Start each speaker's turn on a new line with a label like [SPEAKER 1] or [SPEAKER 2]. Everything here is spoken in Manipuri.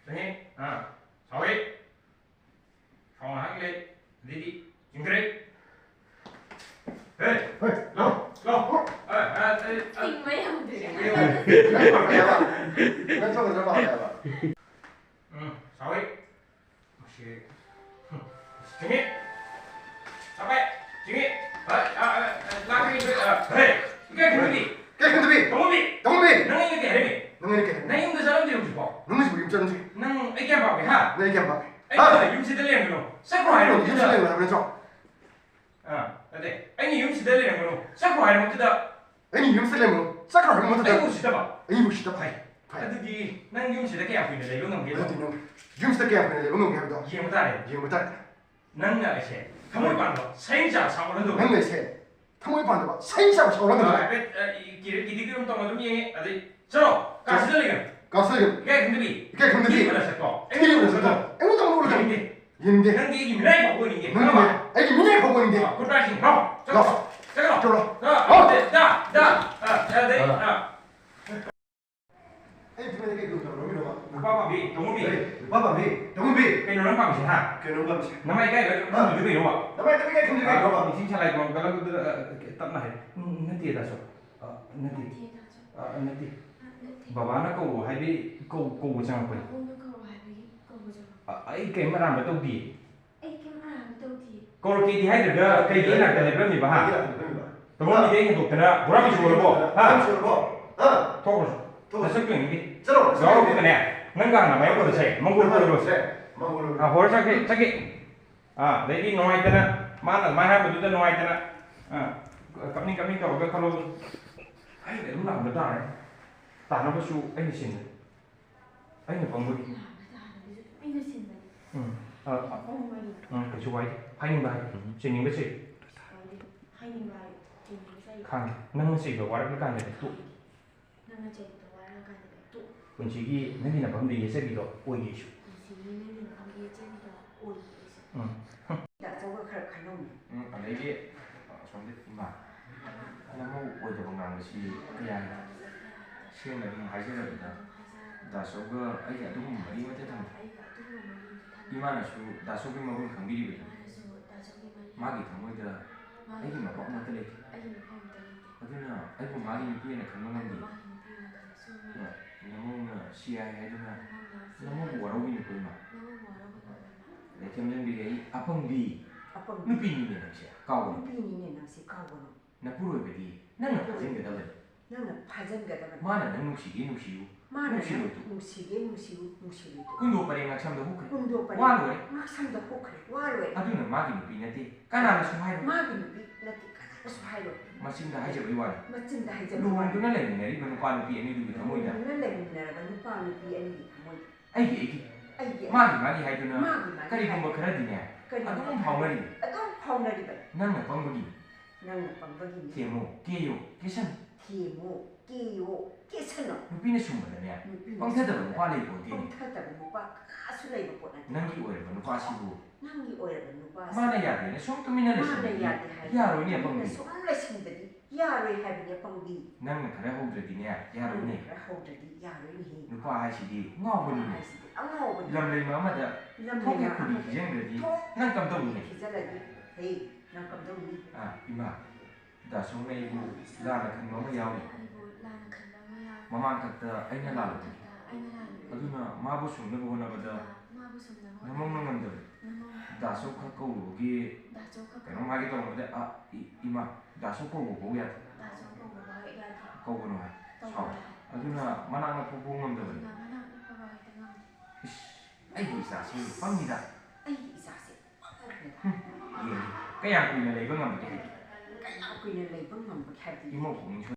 [SPEAKER 1] Đấy, sáu ấy, sáu hai lên, đi, chỉnh cái đấy, lâu,
[SPEAKER 2] Chỉnh mấy ông thì
[SPEAKER 3] 왼쪽으로 들어가야
[SPEAKER 1] sáu ấy, chỉnh sáu ấy, chỉnh làm cái gì đấy, cái gì,
[SPEAKER 3] 흔들비!
[SPEAKER 1] 동업이,
[SPEAKER 3] 동비!
[SPEAKER 1] 너는 이렇게 해,
[SPEAKER 3] 너는 이렇게 해.
[SPEAKER 1] 나 힘든 사람들이 오고 싶어,
[SPEAKER 3] 너는 지금 임자는지
[SPEAKER 1] 난 애기 한 방에 하,
[SPEAKER 3] 내 얘기 한 번.
[SPEAKER 1] 애기가 육시 들리는 거로, 싹으로 하려고
[SPEAKER 3] 임신이
[SPEAKER 1] 뜯어,
[SPEAKER 3] 뭐야 그래서
[SPEAKER 1] 어때? 애기 육시 들리는 거로, 싹으로 하려고 뜯어,
[SPEAKER 3] 애니 임슬렘은 싹을 하면 못
[SPEAKER 1] 애기
[SPEAKER 3] 해.
[SPEAKER 1] 무시 잡아,
[SPEAKER 3] 애니 무시다.
[SPEAKER 1] 파이, 어떻게 난 육시 되게 아프는데 이거 너무
[SPEAKER 3] 그래도
[SPEAKER 1] 길어,
[SPEAKER 3] 형 임슬 게 하면 이거 너무 해도
[SPEAKER 1] 이해 못하네,
[SPEAKER 3] 이해 못 할.
[SPEAKER 1] 난 이제 가만히 봐도 생자 사고는 도.
[SPEAKER 3] 형네 새. 탕물 반도 봐. 사인샤고 샤워는 거.
[SPEAKER 1] Giri 좀 동안 좀 얘기 아직 저 가스 들리게
[SPEAKER 3] 가스
[SPEAKER 1] 이게 근데비
[SPEAKER 3] 이게 흔들비.
[SPEAKER 1] 이거 했어
[SPEAKER 3] 애니 그래서 애무도 모르게.
[SPEAKER 1] 이게
[SPEAKER 3] 얘인데.
[SPEAKER 1] 근데 이게 미나이 보고 있는 게
[SPEAKER 3] 너는 애기 미네 보고 있는데.
[SPEAKER 1] 굿라이팅 너
[SPEAKER 3] 너.
[SPEAKER 1] 잠깐
[SPEAKER 3] 저러.
[SPEAKER 1] 자자자자
[SPEAKER 3] 애니 두면 되게 그거 로미로 봐.
[SPEAKER 1] 빠빠비 동우비
[SPEAKER 3] 봐봐비. 동비.
[SPEAKER 1] cái nó bằng gì hả
[SPEAKER 3] 그런 거.
[SPEAKER 1] năm nay cái nó được cái gì không ạ
[SPEAKER 3] 나만 되게 흔들비.
[SPEAKER 1] mình xin trả lại còn cái tập này nó tiền là số nó tiền nó tiền bà nó cầu hay bị cầu chẳng phải ấy cái mà làm cái tàu gì câu kia thì hay được đó cái gì là cái này rất nhiều bà hả tôi muốn đi đến hiện thực đó bữa mình chụp được hả thôi nó sẽ chuyển đi
[SPEAKER 3] 저러.
[SPEAKER 1] đó cái này nâng càng là mấy cái sẽ mong muốn được rồi
[SPEAKER 3] 망고를.
[SPEAKER 1] hồi chắc cái đấy đi ngoài thế này mà mai hai mình đi ngoài thế này cắm đi cầu cái color ấy để lúc nào nó tải tải nó có su anh xin anh là phòng người cái chú ấy hay như vậy xin những cái gì khang nâng gì vào cái cái này tụ còn chỉ cái nên là vấn đề sẽ bị đó ôi gì chứ ở đây cái trong cái mà nó mau quay trở bằng làm gì cái này xem là mình hay sẽ là được đa số cái ấy là tôi không mấy mới thấy thằng 이만한 수 나속이 먹은 강비리 마기 강물들 애기 막 먹는 들에 어디나 애기 마기 비에는 강물한 게 너무 시야에 해주나 너무 뭐라고니 보이마 내 점점비에 아펑비 누비니네 낚시야 까고 나 부러워 베디 나는 파진 게다래 마나 난 눅시유 군도 빠리 막sam도 호크래 와로래 아두는 마기 누비네티 까나는 수하이로 마침다 하이제 위와라 누군가 내리네 이번 과는 비에 니도 비타모이다 아이기 마기 하이도나 까리 공부 그러디냐 아동 파우나리 나는 방법이 티모 깨산 누비네 숨바다냐 방태들은 과리 보디 난기 오래는 과시고 마나 야되네 송투미나네 야로이네 방비 나는 그래 호드디냐 야로이네 누가 하시디 ngọ보니네 럼레 마마다 통계 쿠디 기쟁들이 난 감동이네 이마 다 송메이고 라나 큰 놈이 야오니 마만카타 아이나 라르디 아두나 마부 숨는 거나보다 나먹는 건데 다소 카코우기 그냥 말이 또 근데 이마 다소 거고 뭐야 거고는 아두나 만나는 부부 건데 아이고 사실 빵이다 cái hàng quỳ này lấy vâng làm cái gì? Cái hàng quỳ này lấy vâng làm cái gì? Cái màu của mình